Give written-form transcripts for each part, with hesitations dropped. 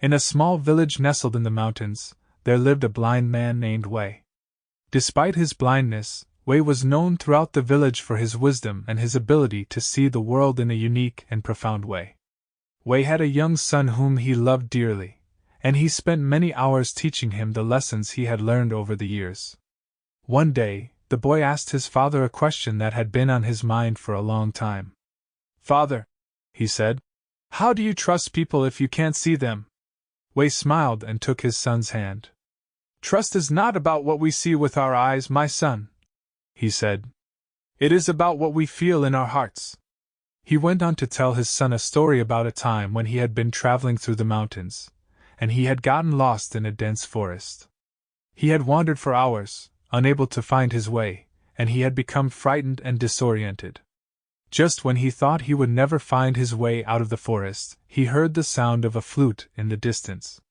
In a small village nestled in the mountains, there lived a blind man named Wei. Despite his blindness, Wei was known throughout the village for his wisdom and his ability to see the world in a unique and profound way. Wei had a young son whom he loved dearly, and he spent many hours teaching him the lessons he had learned over the years. One day, the boy asked his father a question that had been on his mind for a long time. "Father," he said, "how do you trust people if you can't see them?" Wei smiled and took his son's hand. "Trust is not about what we see with our eyes, my son," he said. "It is about what we feel in our hearts." He went on to tell his son a story about a time when he had been traveling through the mountains, and he had gotten lost in a dense forest. He had wandered for hours, unable to find his way, and he had become frightened and disoriented. Just when he thought he would never find his way out of the forest, he heard the sound of a flute in the distance.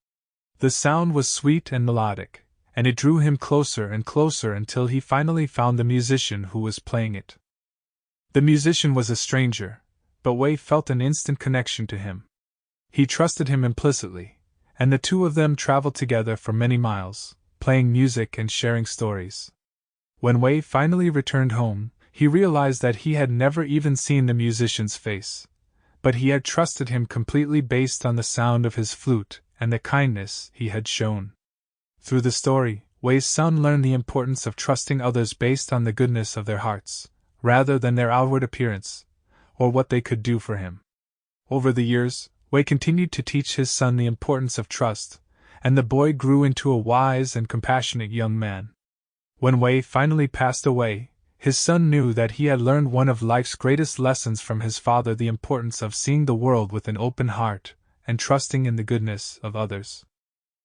The sound was sweet and melodic, and it drew him closer and closer until he finally found the musician who was playing it. The musician was a stranger, but Wei felt an instant connection to him. He trusted him implicitly, and the two of them traveled together for many miles, playing music and sharing stories. When Wei finally returned home, he realized that he had never even seen the musician's face, but he had trusted him completely based on the sound of his flute and the kindness he had shown. Through the story, Wei's son learned the importance of trusting others based on the goodness of their hearts, rather than their outward appearance, or what they could do for him. Over the years, Wei continued to teach his son the importance of trust, and the boy grew into a wise and compassionate young man. When Wei finally passed away, his son knew that he had learned one of life's greatest lessons from his father: the importance of seeing the world with an open heart and trusting in the goodness of others.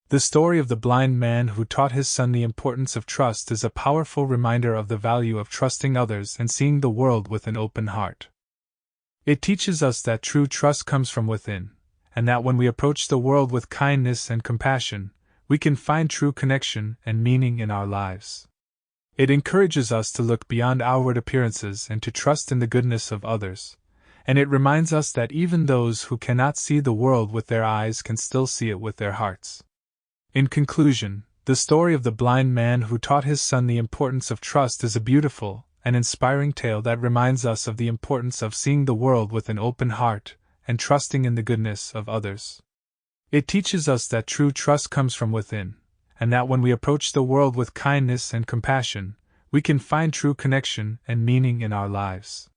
The story of the blind man who taught his son the importance of trust is a powerful reminder of the value of trusting others and seeing the world with an open heart. It teaches us that true trust comes from within, and that when we approach the world with kindness and compassion, we can find true connection and meaning in our lives. It encourages us to look beyond outward appearances and to trust in the goodness of others, and it reminds us that even those who cannot see the world with their eyes can still see it with their hearts. In conclusion, the story of the blind man who taught his son the importance of trust is a beautiful and inspiring tale that reminds us of the importance of seeing the world with an open heart and trusting in the goodness of others. It teaches us that true trust comes from within, and that when we approach the world with kindness and compassion, we can find true connection and meaning in our lives.